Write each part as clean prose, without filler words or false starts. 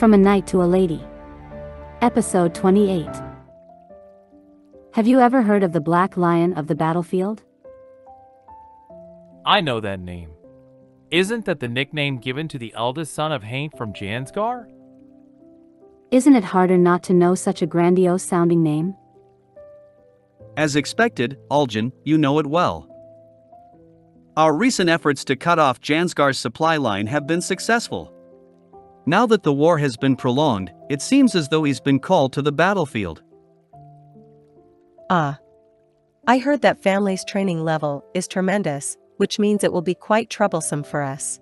From a Knight to a Lady. Episode 28. Have you ever heard of the Black Lion of the Battlefield? I know that name. Isn't that the nickname given to the eldest son of Haint from Jansgar? Isn't it harder not to know such a grandiose-sounding name? As expected, Uljan, you know it well. Our recent efforts to cut off Jansgar's supply line have been successful. Now that the war has been prolonged, it seems as though he's been called to the battlefield. I heard that family's training level is tremendous, which means it will be quite troublesome for us.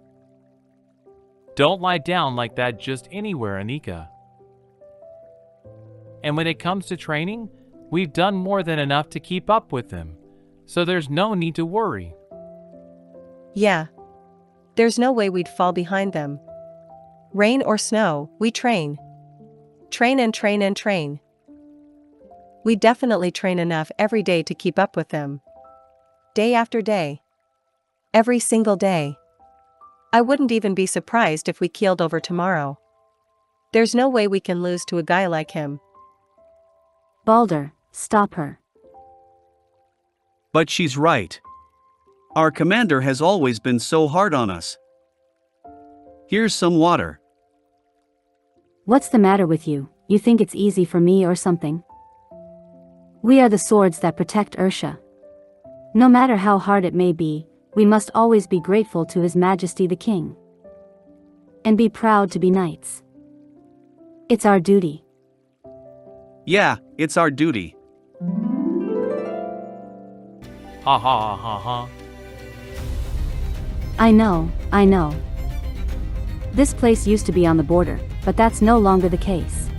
Don't lie down like that just anywhere, Anika. And when it comes to training, we've done more than enough to keep up with them, so there's no need to worry. Yeah. There's no way we'd fall behind them. Rain or snow, we train. Train and train and train. We definitely train enough every day to keep up with them. Day after day. Every single day. I wouldn't even be surprised if we keeled over tomorrow. There's no way we can lose to a guy like him. Balder, stop her. But she's right. Our commander has always been so hard on us. Here's some water. What's the matter with you? You think it's easy for me or something? We are the swords that protect Ersha. No matter how hard it may be, we must always be grateful to His Majesty the King. And be proud to be knights. It's our duty. Yeah, it's our duty. Ha ha ha ha. I know. This place used to be on the border, but that's no longer the case.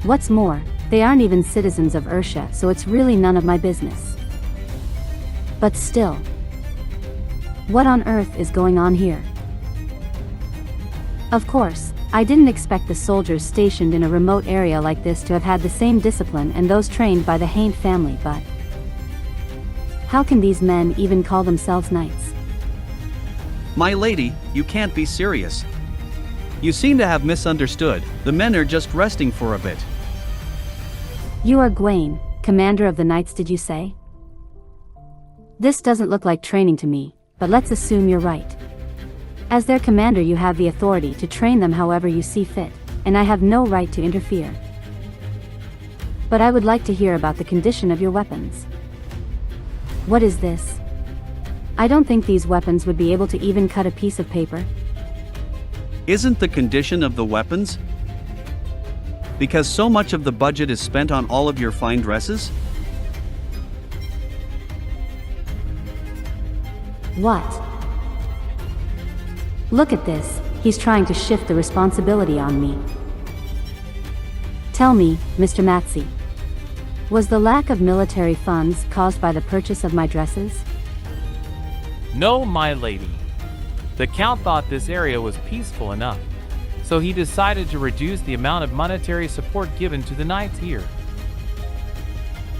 What's more, they aren't even citizens of Ersha, so it's really none of my business. But still. What on earth is going on here? Of course, I didn't expect the soldiers stationed in a remote area like this to have had the same discipline and those trained by the Haint family, but how can these men even call themselves knights? My lady, you can't be serious. You seem to have misunderstood. The men are just resting for a bit. You are Gwaine, commander of the knights, did you say? This doesn't look like training to me, but let's assume you're right. As their commander, you have the authority to train them however you see fit, and I have no right to interfere. But I would like to hear about the condition of your weapons. What is this? I don't think these weapons would be able to even cut a piece of paper. Isn't the condition of the weapons? Because so much of the budget is spent on all of your fine dresses? What? Look at this, he's trying to shift the responsibility on me. Tell me, Mr. Matsey. Was the lack of military funds caused by the purchase of my dresses? No, my lady. The Count thought this area was peaceful enough, so he decided to reduce the amount of monetary support given to the knights here.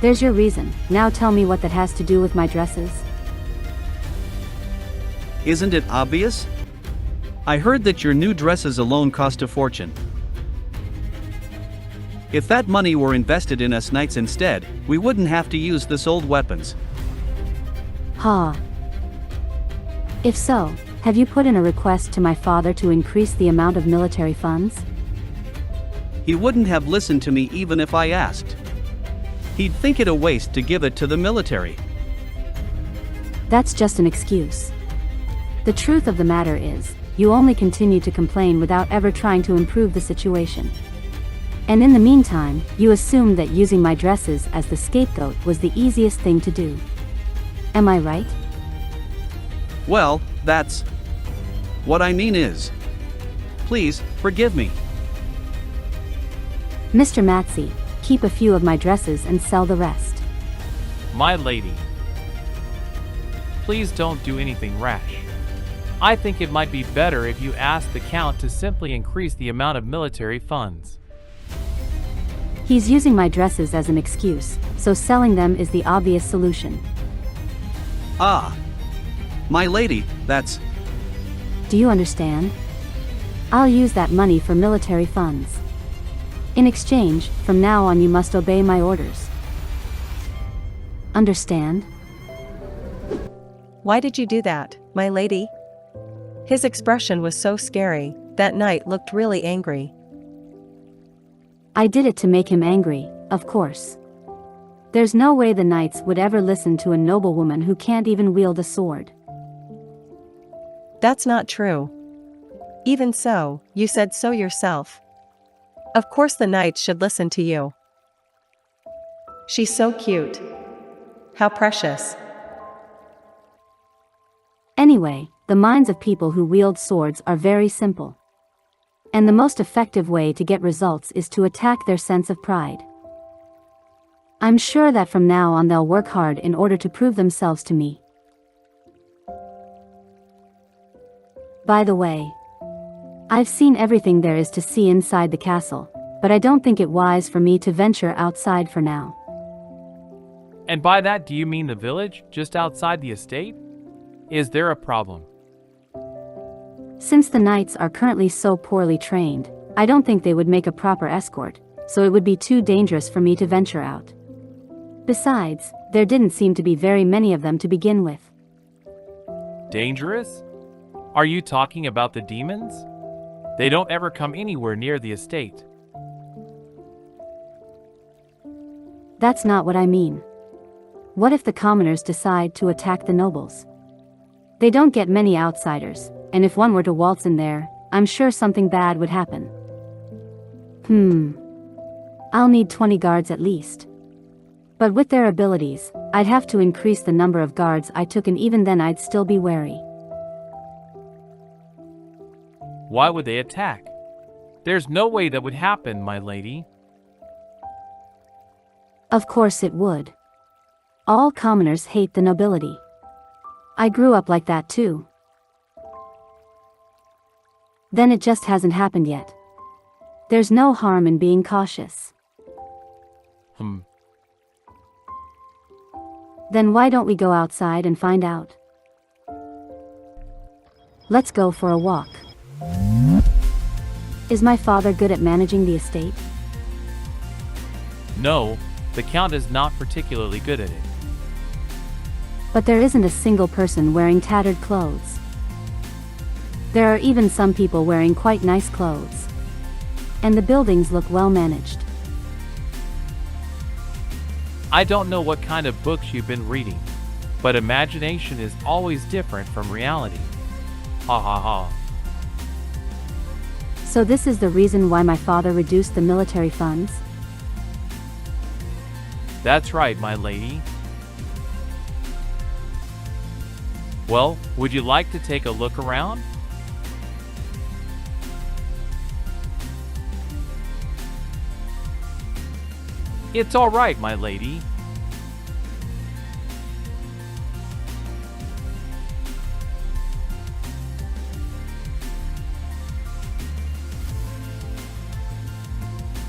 There's your reason. Now tell me what that has to do with my dresses. Isn't it obvious? I heard that your new dresses alone cost a fortune. If that money were invested in us knights instead, we wouldn't have to use this old weapons. Ha. If so, have you put in a request to my father to increase the amount of military funds? He wouldn't have listened to me even if I asked. He'd think it a waste to give it to the military. That's just an excuse. The truth of the matter is, you only continue to complain without ever trying to improve the situation. And in the meantime, you assumed that using my dresses as the scapegoat was the easiest thing to do. Am I right? Well, that's what I mean is. Please, forgive me. Mr. Matsey, keep a few of my dresses and sell the rest. My lady. Please don't do anything rash. I think it might be better if you ask the Count to simply increase the amount of military funds. He's using my dresses as an excuse, so selling them is the obvious solution. Ah. My lady, that's... Do you understand? I'll use that money for military funds. In exchange, from now on you must obey my orders. Understand? Why did you do that, my lady? His expression was so scary. That knight looked really angry. I did it to make him angry, of course. There's no way the knights would ever listen to a noblewoman who can't even wield a sword. That's not true. Even so, you said so yourself. Of course the knights should listen to you. She's so cute. How precious. Anyway, the minds of people who wield swords are very simple. And the most effective way to get results is to attack their sense of pride. I'm sure that from now on they'll work hard in order to prove themselves to me. By the way, I've seen everything there is to see inside the castle, but I don't think it wise for me to venture outside for now. And by that, do you mean the village, just outside the estate? Is there a problem? Since the knights are currently so poorly trained, I don't think they would make a proper escort, so it would be too dangerous for me to venture out. Besides, there didn't seem to be very many of them to begin with. Dangerous? Are you talking about the demons? They don't ever come anywhere near the estate. That's not what I mean. What if the commoners decide to attack the nobles? They don't get many outsiders, and if one were to waltz in there, I'm sure something bad would happen. I'll need 20 guards at least. But with their abilities, I'd have to increase the number of guards I took, and even then I'd still be wary. Why would they attack? There's no way that would happen, my lady. Of course it would. All commoners hate the nobility. I grew up like that too. Then it just hasn't happened yet. There's no harm in being cautious. Then why don't we go outside and find out? Let's go for a walk. Is my father good at managing the estate? No, the Count is not particularly good at it. But there isn't a single person wearing tattered clothes. There are even some people wearing quite nice clothes. And the buildings look well managed. I don't know what kind of books you've been reading, but imagination is always different from reality. Ha ha ha. So this is the reason why my father reduced the military funds? That's right, my lady. Well, would you like to take a look around? It's all right, my lady.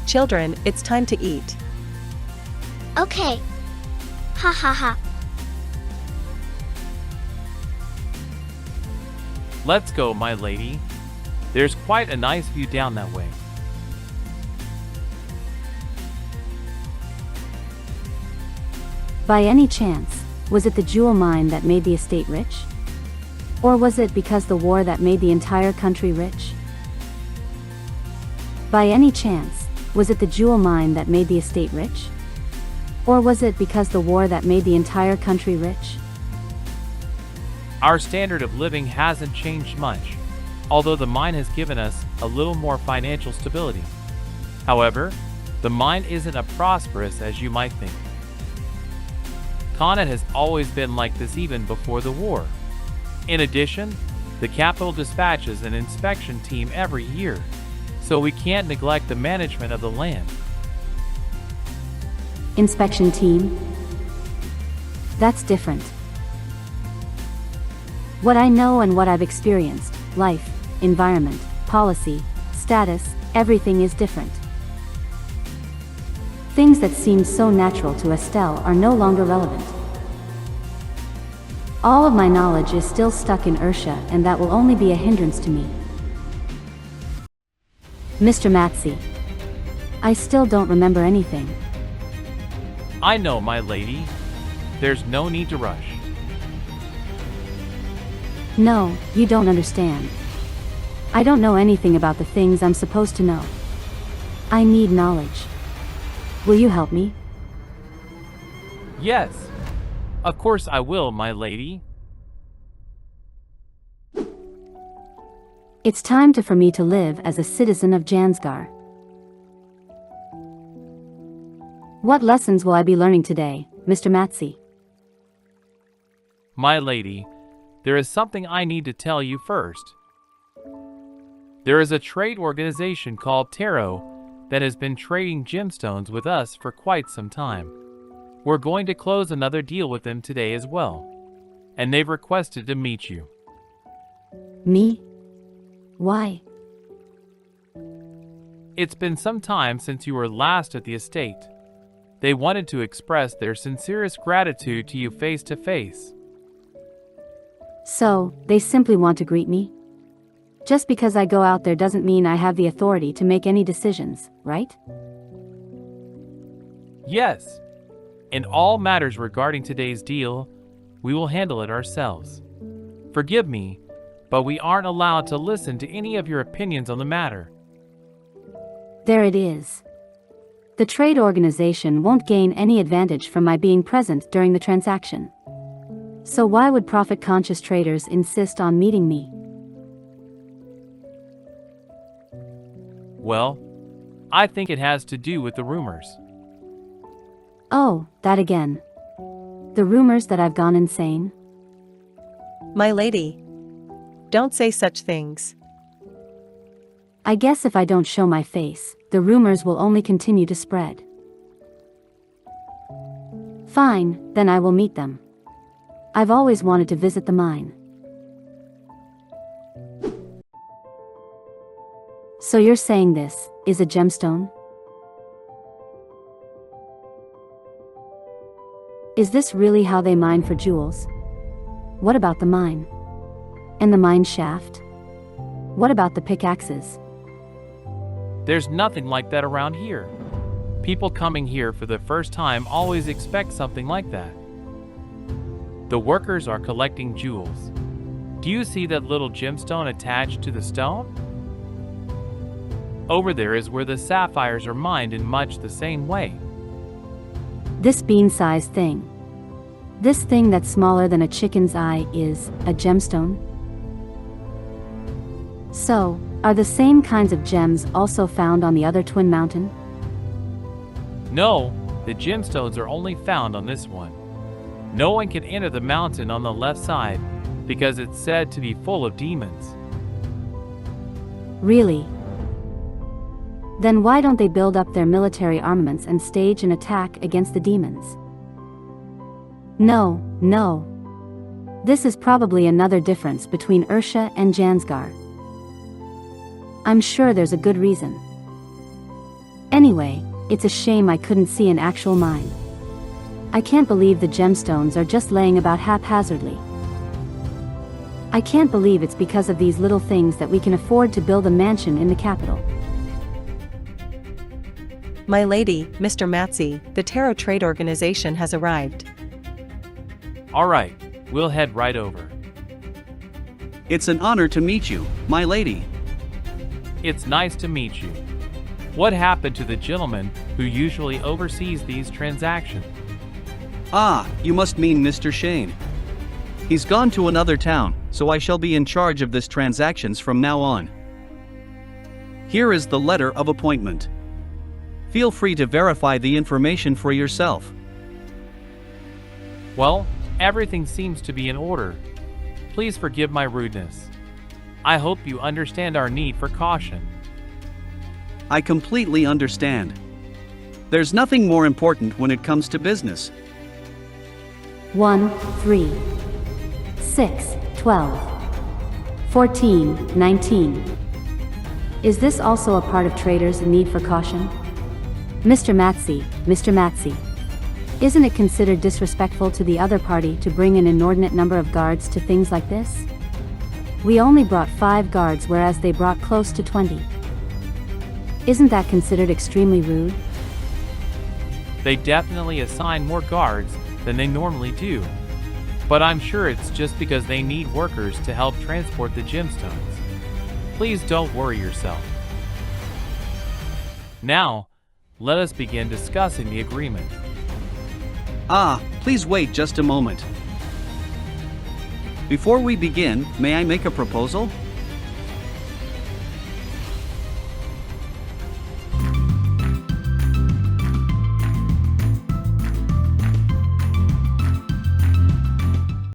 Children, it's time to eat. Okay. Ha ha ha. Let's go, my lady. There's quite a nice view down that way. By any chance, was it the jewel mine that made the estate rich? Or was it because the war that made the entire country rich? By any chance, was it the jewel mine that made the estate rich? Or was it because the war that made the entire country rich? Our standard of living hasn't changed much, although the mine has given us a little more financial stability. However, the mine isn't as prosperous as you might think. Kana has always been like this even before the war. In addition, the capital dispatches an inspection team every year, so we can't neglect the management of the land. Inspection team? That's different. What I know and what I've experienced, life, environment, policy, status, everything is different. Things that seemed so natural to Estelle are no longer relevant. All of my knowledge is still stuck in Ersha, and that will only be a hindrance to me. Mr. Matsy. I still don't remember anything. I know, my lady. There's no need to rush. No, you don't understand. I don't know anything about the things I'm supposed to know. I need knowledge. Will you help me? Yes. Of course I will, my lady. It's time for me to live as a citizen of Jansgar. What lessons will I be learning today, Mr. Matsy? My lady, there is something I need to tell you first. There is a trade organization called Tarot that has been trading gemstones with us for quite some time. We're going to close another deal with them today as well, and they've requested to meet you. Me? Why? It's been some time since you were last at the estate. They wanted to express their sincerest gratitude to you face to face. So, they simply want to greet me? Just because I go out there doesn't mean I have the authority to make any decisions, right? Yes. In all matters regarding today's deal, we will handle it ourselves. Forgive me, but we aren't allowed to listen to any of your opinions on the matter. There it is. The trade organization won't gain any advantage from my being present during the transaction. So why would profit-conscious traders insist on meeting me? Well, I think it has to do with the rumors. Oh, that again. The rumors that I've gone insane? My lady. Don't say such things. I guess if I don't show my face, the rumors will only continue to spread. Fine, then I will meet them. I've always wanted to visit the mine. So you're saying this is a gemstone? Is this really how they mine for jewels? What about the mine? And the mine shaft? What about the pickaxes? There's nothing like that around here. People coming here for the first time always expect something like that. The workers are collecting jewels. Do you see that little gemstone attached to the stone? Over there is where the sapphires are mined in much the same way. This bean-sized thing. This thing that's smaller than a chicken's eye is a gemstone? So, are the same kinds of gems also found on the other twin mountain? No, the gemstones are only found on this one. No one can enter the mountain on the left side because it's said to be full of demons. Really? Then why don't they build up their military armaments and stage an attack against the demons? No. This is probably another difference between Ersha and Jansgar. I'm sure there's a good reason. Anyway, it's a shame I couldn't see an actual mine. I can't believe the gemstones are just laying about haphazardly. I can't believe it's because of these little things that we can afford to build a mansion in the capital. My lady, Mr. Matsy, the Tarot Trade Organization has arrived. All right, we'll head right over. It's an honor to meet you, my lady. It's nice to meet you. What happened to the gentleman who usually oversees these transactions? Ah, you must mean Mr. Shane. He's gone to another town, so I shall be in charge of this transactions from now on. Here is the letter of appointment. Feel free to verify the information for yourself. Well, everything seems to be in order. Please forgive my rudeness. I hope you understand our need for caution. I completely understand. There's nothing more important when it comes to business. 1, 3, 6, 12, 14, 19. Is this also a part of traders' need for caution? Mr. Matsy, isn't it considered disrespectful to the other party to bring an inordinate number of guards to things like this? We only brought 5 guards whereas they brought close to 20. Isn't that considered extremely rude? They definitely assign more guards than they normally do. But I'm sure it's just because they need workers to help transport the gemstones. Please don't worry yourself. Now, let us begin discussing the agreement. Please wait just a moment. Before we begin, may I make a proposal?